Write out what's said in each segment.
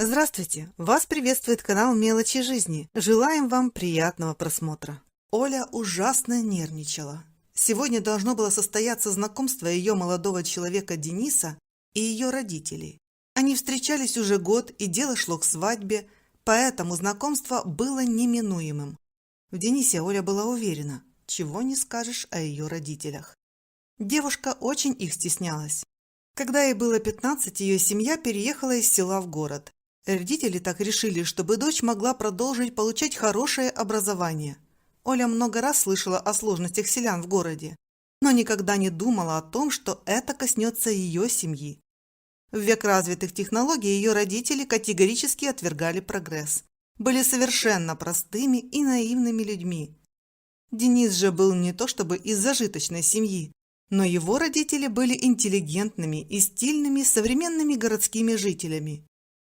Здравствуйте! Вас приветствует канал «Мелочи жизни». Желаем вам приятного просмотра. Оля ужасно нервничала. Сегодня должно было состояться знакомство ее молодого человека Дениса и ее родителей. Они встречались уже год, и дело шло к свадьбе, поэтому знакомство было неминуемым. В Денисе Оля была уверена, чего не скажешь о ее родителях. Девушка очень их стеснялась. Когда ей было 15, ее семья переехала из села в город. Родители так решили, чтобы дочь могла продолжить получать хорошее образование. Оля много раз слышала о сложностях селян в городе, но никогда не думала о том, что это коснется ее семьи. В век развитых технологий ее родители категорически отвергали прогресс. Были совершенно простыми и наивными людьми. Денис же был не то чтобы из зажиточной семьи, но его родители были интеллигентными и стильными современными городскими жителями.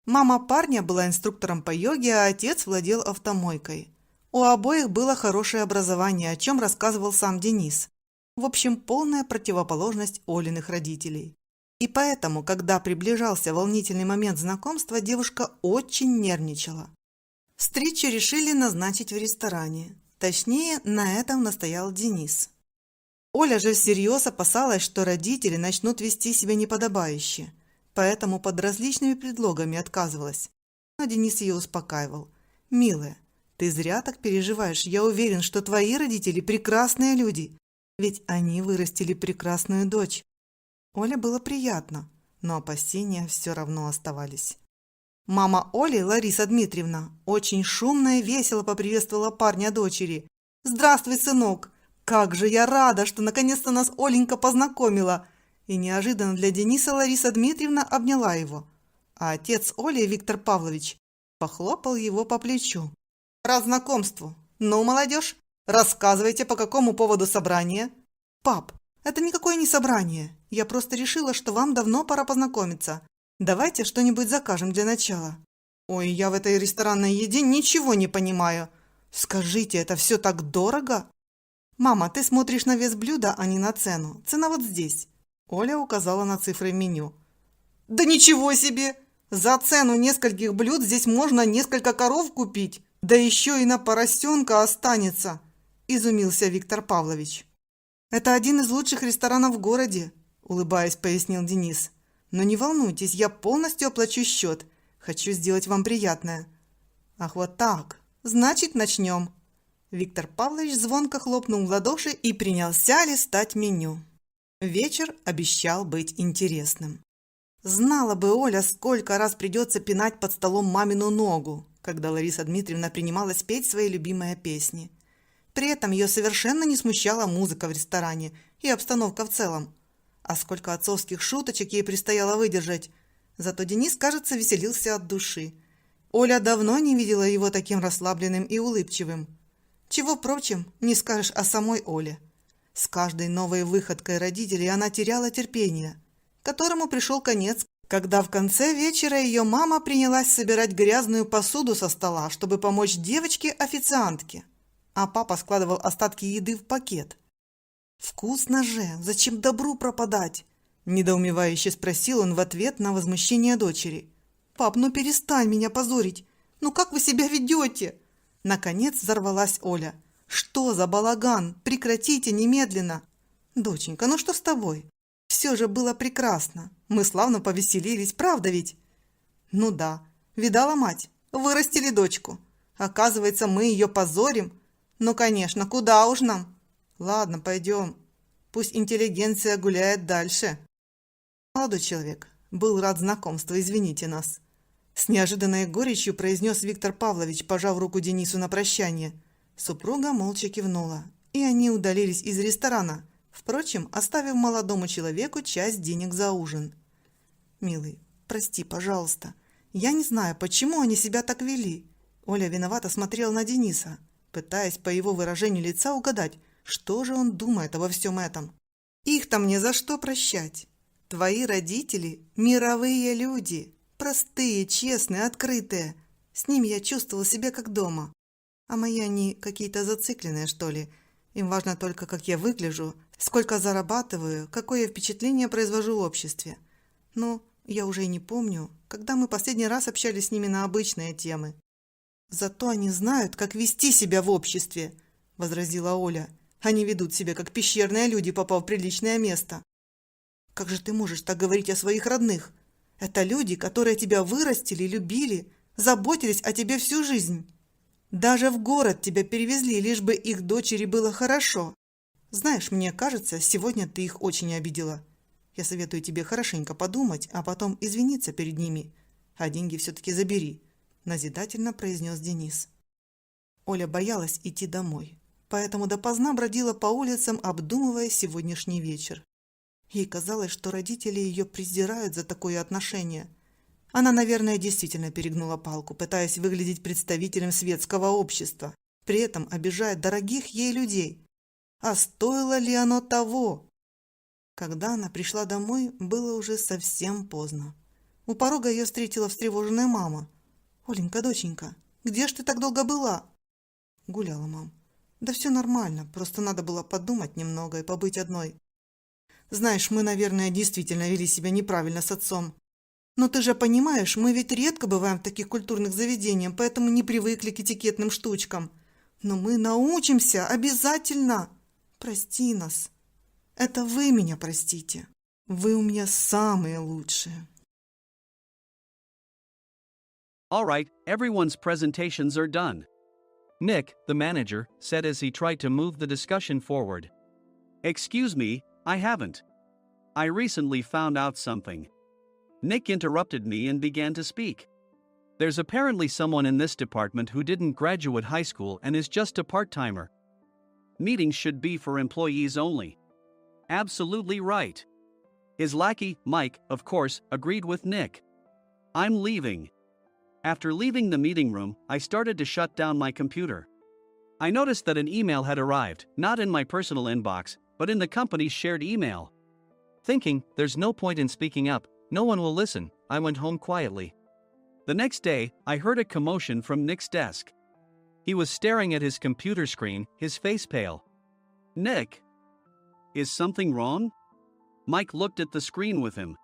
Мама парня была инструктором по йоге, а отец владел автомойкой. У обоих было хорошее образование, о чем рассказывал сам Денис. В общем, полная противоположность Олиных родителей. И поэтому, когда приближался волнительный момент знакомства, девушка очень нервничала. Встречу решили назначить в ресторане. Точнее, на этом настоял Денис. Оля же всерьез опасалась, что родители начнут вести себя неподобающе. Поэтому под различными предлогами отказывалась. Но Денис ее успокаивал. «Милая, ты зря так переживаешь. Я уверен, что твои родители прекрасные люди. Ведь они вырастили прекрасную дочь». Оле было приятно, но опасения все равно оставались. Мама Оли, Лариса Дмитриевна, очень шумно и весело поприветствовала парня дочери. «Здравствуй, сынок! Как же я рада, что наконец-то нас Оленька познакомила!» И неожиданно для Дениса Лариса Дмитриевна обняла его, а отец Оли, Виктор Павлович, похлопал его по плечу. «Рад знакомству! Ну, молодежь, рассказывайте, по какому поводу собрание?» «Пап, это никакое не собрание. Я просто решила, что вам давно пора познакомиться. Давайте что-нибудь закажем для начала». «Ой, я в этой ресторанной еде ничего не понимаю. Скажите, это все так дорого?» «Мама, ты смотришь на вес блюда, а не на цену. Цена вот здесь». Оля указала на цифры меню. «Да ничего себе! За цену нескольких блюд здесь можно несколько коров купить, да еще и на поросенка останется!» – изумился Виктор Павлович. «Это один из лучших ресторанов в городе», – улыбаясь, пояснил Денис. «Но не волнуйтесь, я полностью оплачу счет. Хочу сделать вам приятное». «Ах, вот так! Значит, начнем!» Виктор Павлович звонко хлопнул в ладоши и принялся листать меню. Вечер обещал быть интересным. Знала бы Оля, сколько раз придется пинать под столом мамину ногу, когда Лариса Дмитриевна принималась петь свои любимые песни. При этом ее совершенно не смущала музыка в ресторане и обстановка в целом. А сколько отцовских шуточек ей предстояло выдержать. Зато Денис, кажется, веселился от души. Оля давно не видела его таким расслабленным и улыбчивым. Чего, впрочем, не скажешь о самой Оле. С каждой новой выходкой родителей она теряла терпение, которому пришел конец, когда в конце вечера ее мама принялась собирать грязную посуду со стола, чтобы помочь девочке-официантке, а папа складывал остатки еды в пакет. «Вкусно же! Зачем добру пропадать?» – недоумевающе спросил он в ответ на возмущение дочери. «Пап, ну перестань меня позорить! Ну как вы себя ведете?» Наконец взорвалась Оля. «Что за балаган? Прекратите немедленно!» «Доченька, ну что с тобой? Все же было прекрасно. Мы славно повеселились, правда ведь?» «Ну да. Видала мать? Вырастили дочку. Оказывается, мы ее позорим. Ну, конечно, куда уж нам? Ладно, пойдем. Пусть интеллигенция гуляет дальше». «Молодой человек, был рад знакомству, извините нас». С неожиданной горечью произнес Виктор Павлович, пожав руку Денису на прощание. Супруга молча кивнула, и они удалились из ресторана, впрочем, оставив молодому человеку часть денег за ужин. «Милый, прости, пожалуйста. Я не знаю, почему они себя так вели». Оля виновато смотрела на Дениса, пытаясь по его выражению лица угадать, что же он думает обо всем этом. «Их-то мне за что прощать? Твои родители – мировые люди, простые, честные, открытые. С ними я чувствовала себя как дома. А мои они какие-то зацикленные, что ли. Им важно только, как я выгляжу, сколько зарабатываю, какое впечатление произвожу в обществе. Ну, Я уже и не помню, когда мы последний раз общались с ними на обычные темы. Зато они знают, как вести себя в обществе, возразила Оля. Они ведут себя, как пещерные люди, попав в приличное место. Как же ты можешь так говорить о своих родных? Это люди, которые тебя вырастили, любили, заботились о тебе всю жизнь. Даже в город тебя перевезли, лишь бы их дочери было хорошо. Знаешь, мне кажется, сегодня ты их очень обидела. Я советую тебе хорошенько подумать, а потом извиниться перед ними. А деньги все-таки забери, назидательно произнес Денис. Оля боялась идти домой, поэтому допоздна бродила по улицам, обдумывая сегодняшний вечер. Ей казалось, что родители ее презирают за такое отношение. Она, наверное, действительно перегнула палку, пытаясь выглядеть представителем светского общества, при этом обижая дорогих ей людей. А стоило ли оно того? Когда она пришла домой, было уже совсем поздно. У порога ее встретила встревоженная мама. «Оленька, доченька, где ж ты так долго была?» «Гуляла, мам». «Да все нормально, просто надо было подумать немного и побыть одной. Знаешь, мы, наверное, действительно вели себя неправильно с отцом. Но ты же понимаешь, мы ведь редко бываем в таких культурных заведениях, поэтому не привыкли к этикетным штучкам. Но мы научимся обязательно. Прости нас. Это вы меня простите. Вы у меня самые лучшие». All right, everyone's presentations are done. Nick, the manager, said as he tried to move the discussion forward. Excuse me, I haven't. I recently found out something. Nick interrupted me and began to speak. There's apparently someone in this department who didn't graduate high school and is just a part-timer. Meetings should be for employees only. Absolutely right. His lackey, Mike, of course, agreed with Nick. I'm leaving. After leaving the meeting room, I started to shut down my computer. I noticed that an email had arrived, not in my personal inbox, but in the company's shared email. Thinking, there's no point in speaking up, no one will listen, I went home quietly. The next day, I heard a commotion from Nick's desk. He was staring at his computer screen, his face pale. Nick? Is something wrong? Mike looked at the screen with him.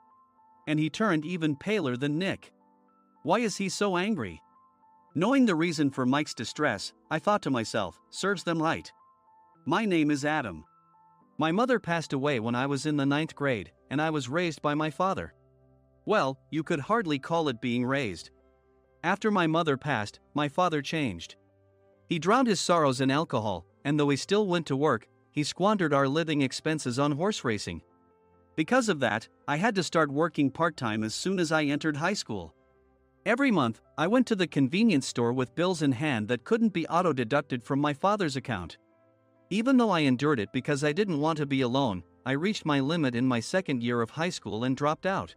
And he turned even paler than Nick. Why is he so angry? Knowing the reason for Mike's distress, I thought to myself, serves them right. My name is Adam. My mother passed away when I was in the 9th grade, and I was raised by my father. Well, you could hardly call it being raised. After my mother passed, my father changed. He drowned his sorrows in alcohol, and though he still went to work, he squandered our living expenses on horse racing. Because of that, I had to start working part-time as soon as I entered high school. Every month, I went to the convenience store with bills in hand that couldn't be auto-deducted from my father's account. Even though I endured it because I didn't want to be alone, I reached my limit in my second year of high school and dropped out.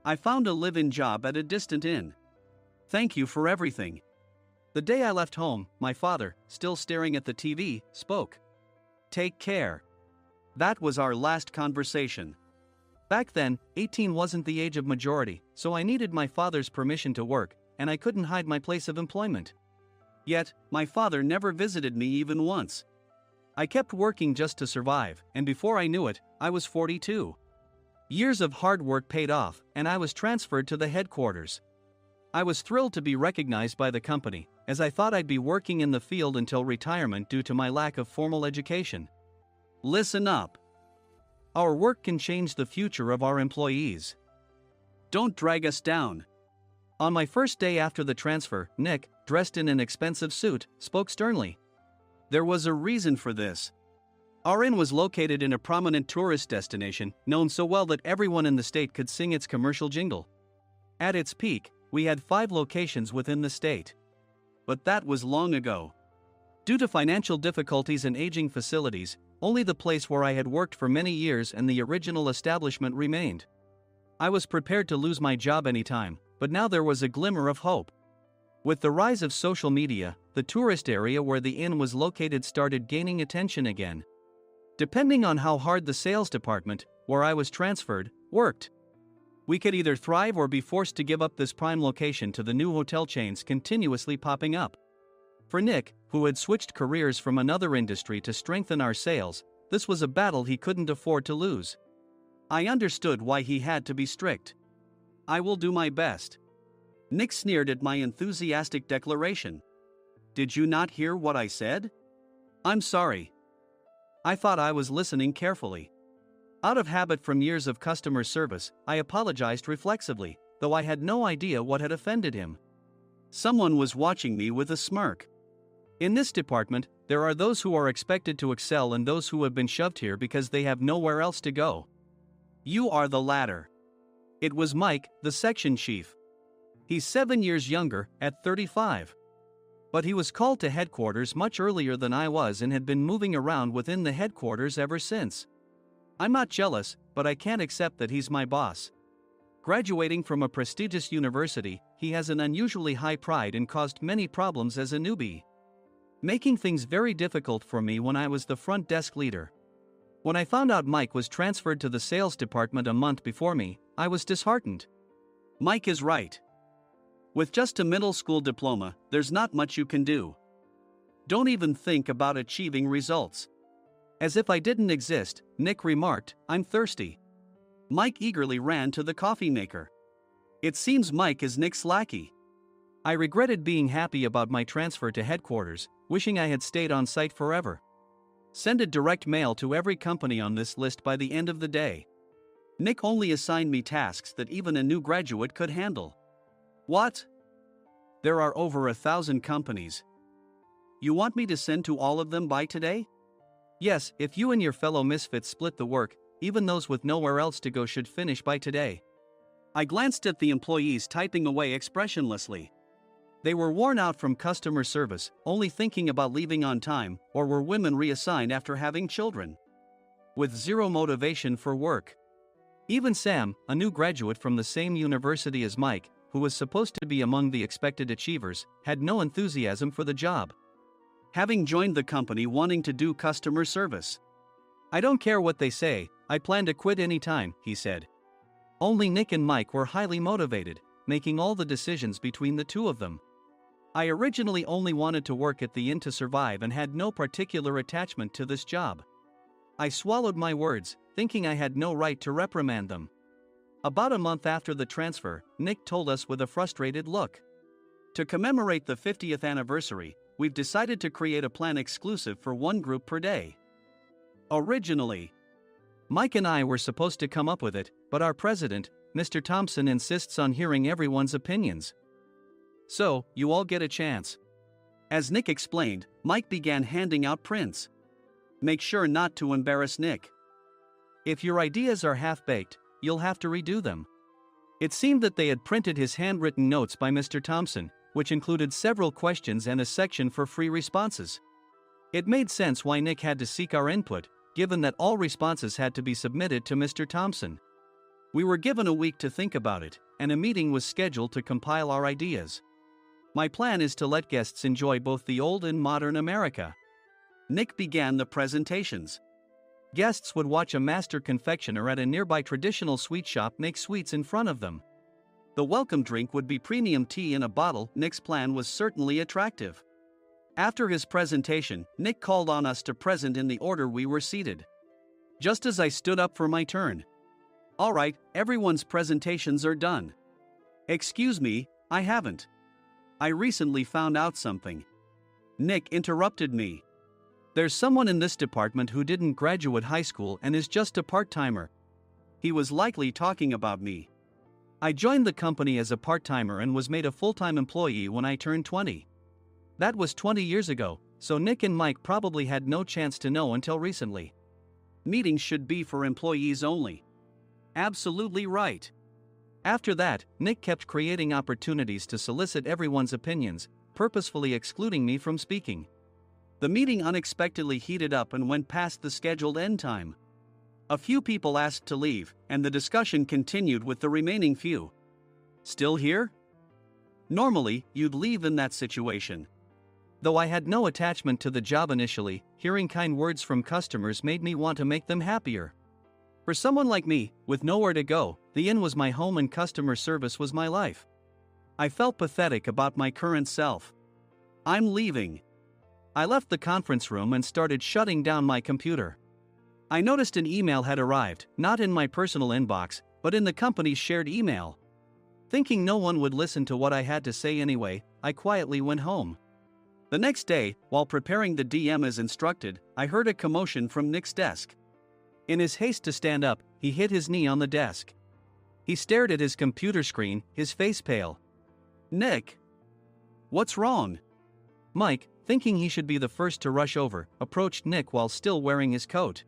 I found a live-in job at a distant inn. Thank you for everything. The day I left home, my father, still staring at the TV, spoke. Take care. That was our last conversation. Back then, 18 wasn't the age of majority, so I needed my father's permission to work, and I couldn't hide my place of employment. Yet, my father never visited me even once. I kept working just to survive, and before I knew it, I was 42. Years of hard work paid off, and I was transferred to the headquarters. I was thrilled to be recognized by the company, as I thought I'd be working in the field until retirement due to my lack of formal education. Listen up. Our work can change the future of our employees. Don't drag us down. On my first day after the transfer, Nick, dressed in an expensive suit, spoke sternly. There was a reason for this. Our inn was located in a prominent tourist destination, known so well that everyone in the state could sing its commercial jingle. At its peak, we had 5 locations within the state. But that was long ago. Due to financial difficulties and aging facilities, only the place where I had worked for many years and the original establishment remained. I was prepared to lose my job anytime, but now there was a glimmer of hope. With the rise of social media, the tourist area where the inn was located started gaining attention again. Depending on how hard the sales department, where I was transferred, worked, we could either thrive or be forced to give up this prime location to the new hotel chains continuously popping up. For Nick, who had switched careers from another industry to strengthen our sales, this was a battle he couldn't afford to lose. I understood why he had to be strict. I will do my best. Nick sneered at my enthusiastic declaration. Did you not hear what I said? I'm sorry. I thought I was listening carefully. Out of habit from years of customer service, I apologized reflexively, though I had no idea what had offended him. Someone was watching me with a smirk. In this department, there are those who are expected to excel and those who have been shoved here because they have nowhere else to go. You are the latter. It was Mike, the section chief. He's 7 years younger, at 35. But he was called to headquarters much earlier than I was and had been moving around within the headquarters ever since. I'm not jealous, but I can't accept that he's my boss. Graduating from a prestigious university, he has an unusually high pride and caused many problems as a newbie, making things very difficult for me when I was the front desk leader. When I found out Mike was transferred to the sales department a month before me, I was disheartened. Mike is right. With just a middle school diploma, there's not much you can do. Don't even think about achieving results. As if I didn't exist, Nick remarked, I'm thirsty. Mike eagerly ran to the coffee maker. It seems Mike is Nick's lackey. I regretted being happy about my transfer to headquarters, wishing I had stayed on site forever. Send a direct mail to every company on this list by the end of the day. Nick only assigned me tasks that even a new graduate could handle. What? There are over 1,000 companies. You want me to send to all of them by today? Yes, if you and your fellow misfits split the work, even those with nowhere else to go should finish by today. I glanced at the employees typing away expressionlessly. They were worn out from customer service, only thinking about leaving on time, or were women reassigned after having children, with zero motivation for work. Even Sam, a new graduate from the same university as Mike, who was supposed to be among the expected achievers, had no enthusiasm for the job, having joined the company wanting to do customer service. I don't care what they say, I plan to quit anytime, he said. Only Nick and Mike were highly motivated, making all the decisions between the two of them. I originally only wanted to work at the inn to survive and had no particular attachment to this job. I swallowed my words, thinking I had no right to reprimand them. About a month after the transfer, Nick told us with a frustrated look. To commemorate the 50th anniversary, we've decided to create a plan exclusive for one group per day. Originally, Mike and I were supposed to come up with it, but our president, Mr. Thompson, insists on hearing everyone's opinions. So, you all get a chance. As Nick explained, Mike began handing out prints. Make sure not to embarrass Nick. If your ideas are half-baked, you'll have to redo them. It seemed that they had printed his handwritten notes by Mr. Thompson, which included several questions and a section for free responses. It made sense why Nick had to seek our input, given that all responses had to be submitted to Mr. Thompson. We were given a week to think about it, and a meeting was scheduled to compile our ideas. My plan is to let guests enjoy both the old and modern America. Nick began the presentations. Guests would watch a master confectioner at a nearby traditional sweet shop make sweets in front of them. The welcome drink would be premium tea in a bottle. Nick's plan was certainly attractive. After his presentation, Nick called on us to present in the order we were seated. Just as I stood up for my turn. All right, everyone's presentations are done. Excuse me, I haven't. I recently found out something. Nick interrupted me. There's someone in this department who didn't graduate high school and is just a part-timer. He was likely talking about me. I joined the company as a part-timer and was made a full-time employee when I turned 20. That was 20 years ago, so Nick and Mike probably had no chance to know until recently. Meetings should be for employees only. Absolutely right. After that, Nick kept creating opportunities to solicit everyone's opinions, purposefully excluding me from speaking. The meeting unexpectedly heated up and went past the scheduled end time. A few people asked to leave, and the discussion continued with the remaining few. Still here? Normally, you'd leave in that situation. Though I had no attachment to the job initially, hearing kind words from customers made me want to make them happier. For someone like me, with nowhere to go, the inn was my home and customer service was my life. I felt pathetic about my current self. I'm leaving. I left the conference room and started shutting down my computer. I noticed an email had arrived, not in my personal inbox, but in the company's shared email. Thinking no one would listen to what I had to say anyway, I quietly went home. The next day, while preparing the DM as instructed, I heard a commotion from Nick's desk. In his haste to stand up, he hit his knee on the desk. He stared at his computer screen, his face pale. "Nick? What's wrong?" Mike, thinking he should be the first to rush over, approached Nick while still wearing his coat.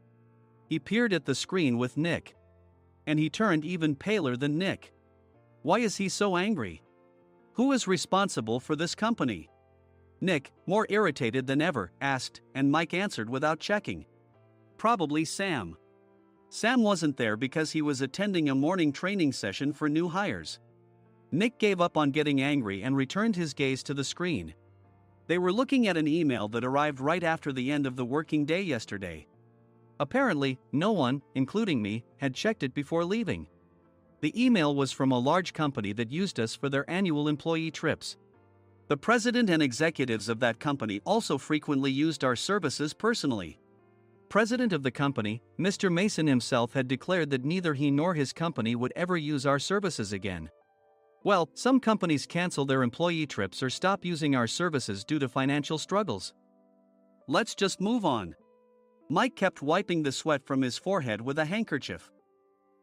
He peered at the screen with Nick. And he turned even paler than Nick. Why is he so angry? Who is responsible for this company? Nick, more irritated than ever, asked, and Mike answered without checking. Probably Sam. Sam wasn't there because he was attending a morning training session for new hires. Nick gave up on getting angry and returned his gaze to the screen. They were looking at an email that arrived right after the end of the working day yesterday. Apparently, no one, including me, had checked it before leaving. The email was from a large company that used us for their annual employee trips. The president and executives of that company also frequently used our services personally. President of the company, Mr. Mason himself, had declared that neither he nor his company would ever use our services again. Well, some companies cancel their employee trips or stop using our services due to financial struggles. Let's just move on. Mike kept wiping the sweat from his forehead with a handkerchief.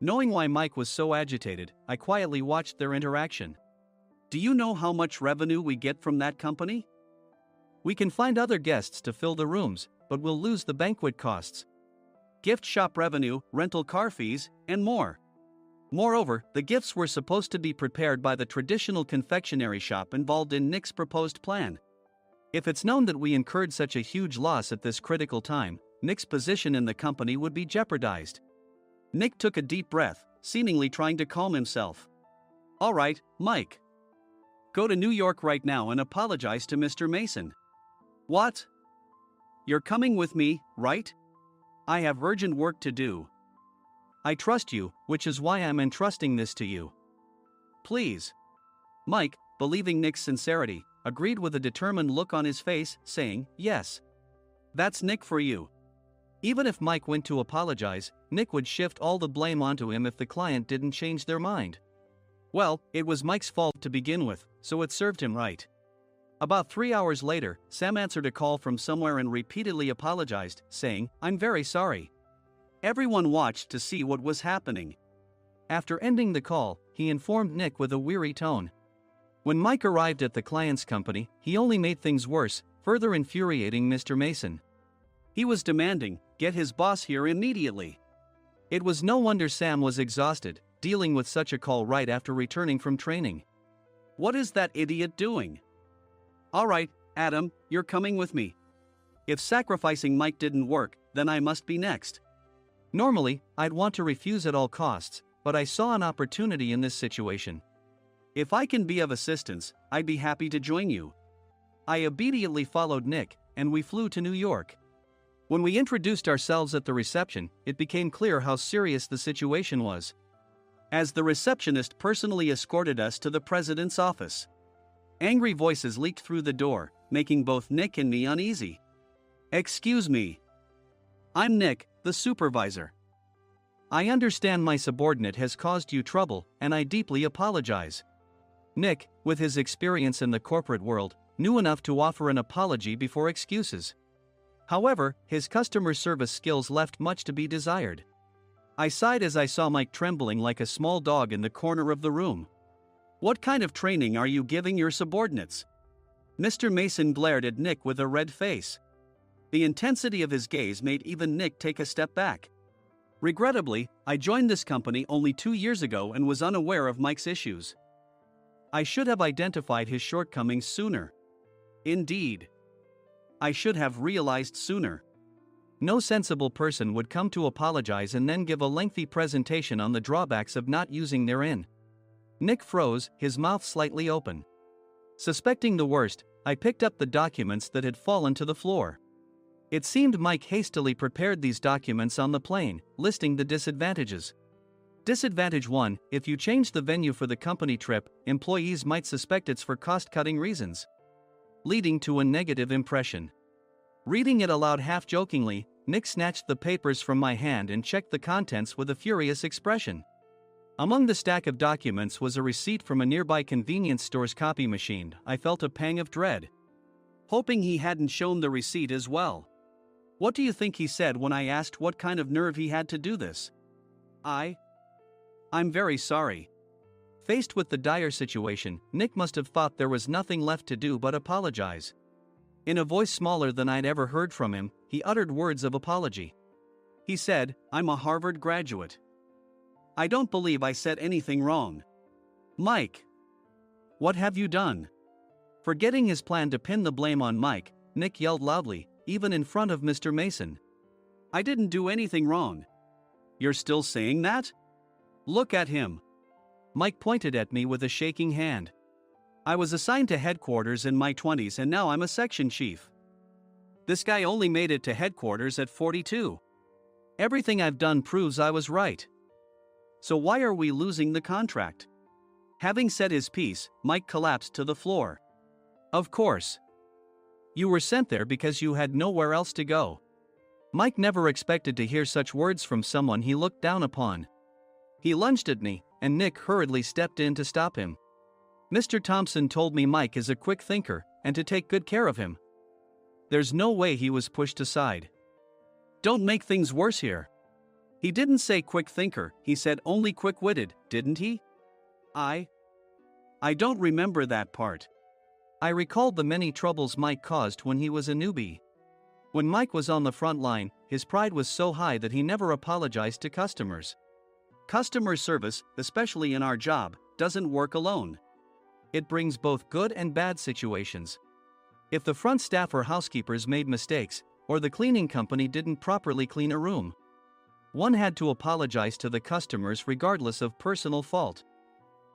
Knowing why Mike was so agitated, I quietly watched their interaction. Do you know how much revenue we get from that company? We can find other guests to fill the rooms, but we'll lose the banquet costs, gift shop revenue, rental car fees, and more. Moreover, the gifts were supposed to be prepared by the traditional confectionery shop involved in Nick's proposed plan. If it's known that we incurred such a huge loss at this critical time, Nick's position in the company would be jeopardized. Nick took a deep breath, seemingly trying to calm himself. All right, Mike. Go to New York right now and apologize to Mr. Mason. What? You're coming with me, right? I have urgent work to do. I trust you, which is why I'm entrusting this to you. Please. Mike, believing Nick's sincerity, agreed with a determined look on his face, saying, yes. That's Nick for you. Even if Mike went to apologize, Nick would shift all the blame onto him if the client didn't change their mind. Well, it was Mike's fault to begin with, so it served him right. About 3 hours later, Sam answered a call from somewhere and repeatedly apologized, saying, I'm very sorry. Everyone watched to see what was happening. After ending the call, he informed Nick with a weary tone. When Mike arrived at the client's company, he only made things worse, further infuriating Mr. Mason. He was demanding, get his boss here immediately. It was no wonder Sam was exhausted, dealing with such a call right after returning from training. What is that idiot doing? All right, Adam, you're coming with me. If sacrificing Mike didn't work, then I must be next. Normally, I'd want to refuse at all costs, but I saw an opportunity in this situation. If I can be of assistance, I'd be happy to join you. I immediately followed Nick, and we flew to New York. When we introduced ourselves at the reception, it became clear how serious the situation was, as the receptionist personally escorted us to the president's office. Angry voices leaked through the door, making both Nick and me uneasy. Excuse me. I'm Nick, the supervisor. I understand my subordinate has caused you trouble, and I deeply apologize. Nick, with his experience in the corporate world, knew enough to offer an apology before excuses. However, his customer service skills left much to be desired. I sighed as I saw Mike trembling like a small dog in the corner of the room. What kind of training are you giving your subordinates? Mr. Mason glared at Nick with a red face. The intensity of his gaze made even Nick take a step back. Regrettably, I joined this company only 2 years ago and was unaware of Mike's issues. I should have identified his shortcomings sooner. Indeed. I should have realized sooner. No sensible person would come to apologize and then give a lengthy presentation on the drawbacks of not using their in. Nick froze, his mouth slightly open. Suspecting the worst, I picked up the documents that had fallen to the floor. It seemed Mike hastily prepared these documents on the plane, listing the disadvantages. Disadvantage 1, if you change the venue for the company trip, employees might suspect it's for cost-cutting reasons, leading to a negative impression. Reading it aloud half-jokingly, Nick snatched the papers from my hand and checked the contents with a furious expression. Among the stack of documents was a receipt from a nearby convenience store's copy machine. I felt a pang of dread, hoping he hadn't shown the receipt as well. What do you think he said when I asked what kind of nerve he had to do this? I'm very sorry. Faced with the dire situation, Nick must have thought there was nothing left to do but apologize. In a voice smaller than I'd ever heard from him, he uttered words of apology. He said, "I'm a Harvard graduate. I don't believe I said anything wrong." Mike! What have you done? Forgetting his plan to pin the blame on Mike, Nick yelled loudly, even in front of Mr. Mason. "I didn't do anything wrong." "You're still saying that? Look at him." Mike pointed at me with a shaking hand. "I was assigned to headquarters in my 20s and now I'm a section chief. This guy only made it to headquarters at 42. Everything I've done proves I was right. So why are we losing the contract?" Having said his piece, Mike collapsed to the floor. "Of course. You were sent there because you had nowhere else to go." Mike never expected to hear such words from someone he looked down upon. He lunged at me, and Nick hurriedly stepped in to stop him. "Mr. Thompson told me Mike is a quick thinker, and to take good care of him." There's no way he was pushed aside. "Don't make things worse here." "He didn't say quick thinker, he said only quick-witted, didn't he?" I don't remember that part." I recalled the many troubles Mike caused when he was a newbie. When Mike was on the front line, his pride was so high that he never apologized to customers. Customer service, especially in our job, doesn't work alone. It brings both good and bad situations. If the front staff or housekeepers made mistakes, or the cleaning company didn't properly clean a room, one had to apologize to the customers regardless of personal fault.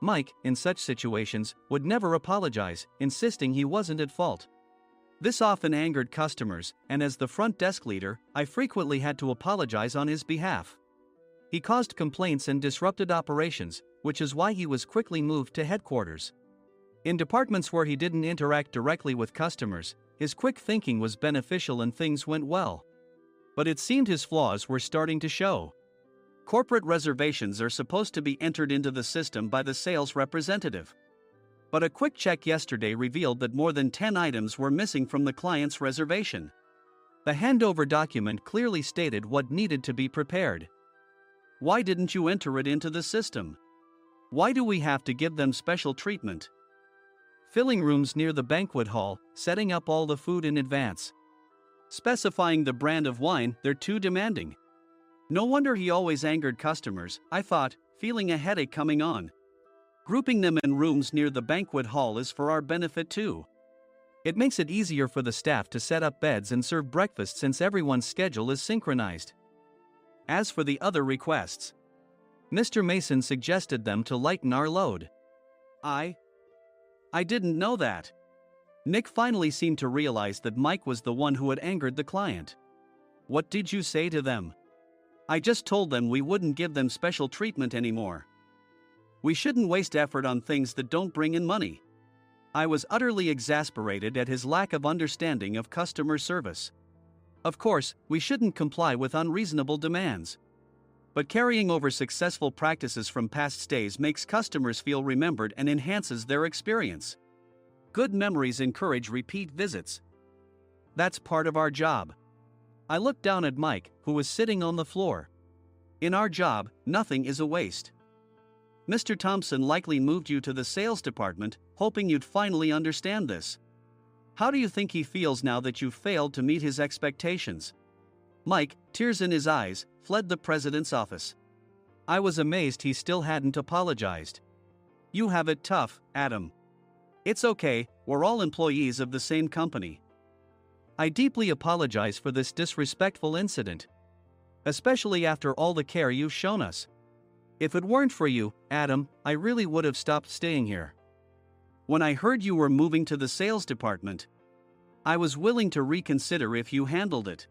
Mike, in such situations, would never apologize, insisting he wasn't at fault. This often angered customers, and as the front desk leader, I frequently had to apologize on his behalf. He caused complaints and disrupted operations, which is why he was quickly moved to headquarters. In departments where he didn't interact directly with customers, his quick thinking was beneficial and things went well. But it seemed his flaws were starting to show. Corporate reservations are supposed to be entered into the system by the sales representative. But a quick check yesterday revealed that more than 10 items were missing from the client's reservation. The handover document clearly stated what needed to be prepared. Why didn't you enter it into the system? Why do we have to give them special treatment? Filling rooms near the banquet hall, setting up all the food in advance. Specifying the brand of wine, they're too demanding. No wonder he always angered customers, I thought, feeling a headache coming on. Grouping them in rooms near the banquet hall is for our benefit too. It makes it easier for the staff to set up beds and serve breakfast since everyone's schedule is synchronized. As for the other requests, Mr. Mason suggested them to lighten our load. I didn't know that. Nick finally seemed to realize that Mike was the one who had angered the client. What did you say to them? I just told them we wouldn't give them special treatment anymore. We shouldn't waste effort on things that don't bring in money. I was utterly exasperated at his lack of understanding of customer service. Of course, we shouldn't comply with unreasonable demands. But carrying over successful practices from past stays makes customers feel remembered and enhances their experience. Good memories encourage repeat visits. That's part of our job. I looked down at Mike, who was sitting on the floor. In our job, nothing is a waste. Mr. Thompson likely moved you to the sales department, hoping you'd finally understand this. How do you think he feels now that you failed to meet his expectations? Mike, tears in his eyes, fled the president's office. I was amazed he still hadn't apologized. You have it tough, Adam. It's okay, we're all employees of the same company. I deeply apologize for this disrespectful incident. Especially after all the care you've shown us. If it weren't for you, Adam, I really would have stopped staying here. When I heard you were moving to the sales department, I was willing to reconsider if you handled it.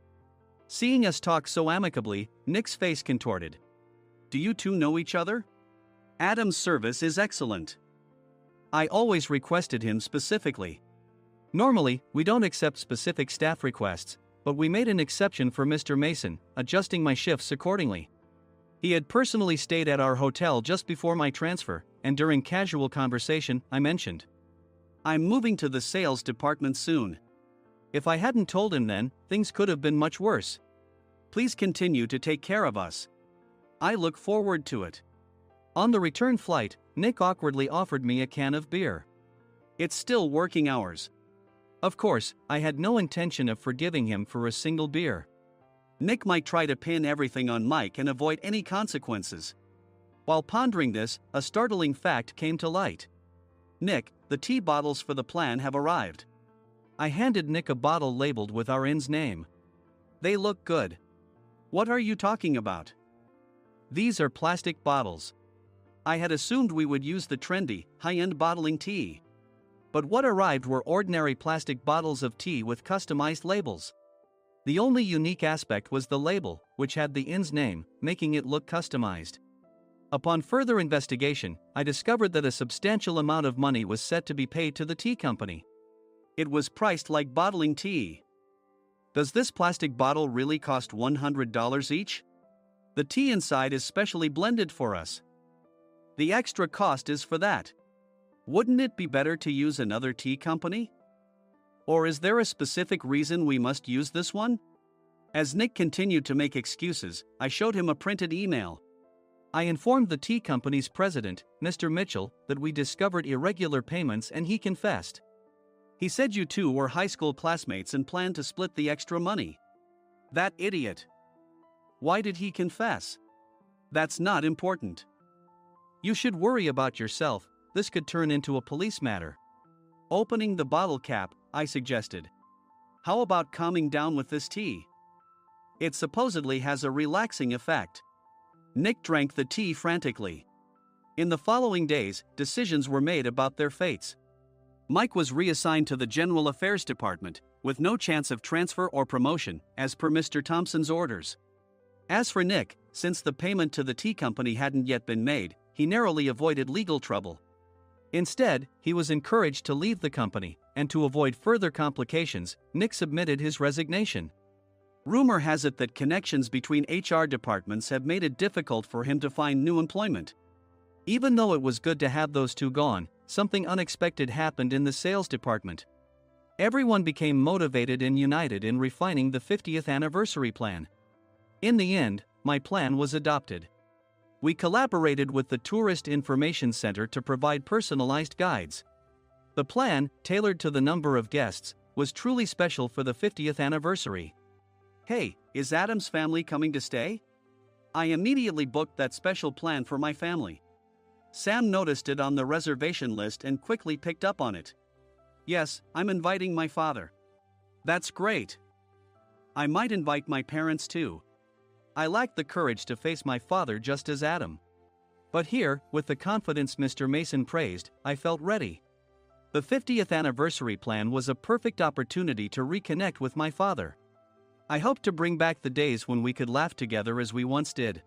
Seeing us talk so amicably, Nick's face contorted. Do you two know each other? Adam's service is excellent. I always requested him specifically. Normally, we don't accept specific staff requests, but we made an exception for Mr. Mason, adjusting my shifts accordingly. He had personally stayed at our hotel just before my transfer, and during casual conversation, I mentioned, "I'm moving to the sales department soon." If I hadn't told him then, things could have been much worse. Please continue to take care of us. I look forward to it. On the return flight, Nick awkwardly offered me a can of beer. It's still working hours. Of course, I had no intention of forgiving him for a single beer. Nick might try to pin everything on Mike and avoid any consequences. While pondering this, a startling fact came to light. "Nick, the tea bottles for the plan have arrived." I handed Nick a bottle labeled with our inn's name. "They look good." "What are you talking about?" "These are plastic bottles. I had assumed we would use the trendy, high-end bottling tea. But what arrived were ordinary plastic bottles of tea with customized labels. The only unique aspect was the label, which had the inn's name, making it look customized. Upon further investigation, I discovered that a substantial amount of money was set to be paid to the tea company. It was priced like bottling tea. Does this plastic bottle really cost $100 each? The tea inside is specially blended for us. The extra cost is for that. Wouldn't it be better to use another tea company? Or is there a specific reason we must use this one?" As Nick continued to make excuses, I showed him a printed email. I informed the tea company's president, Mr. Mitchell, that we discovered irregular payments and he confessed. He said you two were high school classmates and planned to split the extra money. That idiot. Why did he confess? That's not important. You should worry about yourself, this could turn into a police matter. Opening the bottle cap, I suggested. How about calming down with this tea? It supposedly has a relaxing effect. Nick drank the tea frantically. In the following days, decisions were made about their fates. Mike was reassigned to the General Affairs Department, with no chance of transfer or promotion, as per Mr. Thompson's orders. As for Nick, since the payment to the tea company hadn't yet been made, he narrowly avoided legal trouble. Instead, he was encouraged to leave the company, and to avoid further complications, Nick submitted his resignation. Rumor has it that connections between HR departments have made it difficult for him to find new employment. Even though it was good to have those two gone, something unexpected happened in the sales department. Everyone became motivated and united in refining the 50th anniversary plan. In the end, my plan was adopted. We collaborated with the Tourist Information Center to provide personalized guides. The plan, tailored to the number of guests, was truly special for the 50th anniversary. "Hey, is Adam's family coming to stay?" I immediately booked that special plan for my family. Sam noticed it on the reservation list and quickly picked up on it. "Yes, I'm inviting my father." "That's great. I might invite my parents too." I lacked the courage to face my father just as Adam. But here, with the confidence Mr. Mason praised, I felt ready. The 50th anniversary plan was a perfect opportunity to reconnect with my father. I hoped to bring back the days when we could laugh together as we once did.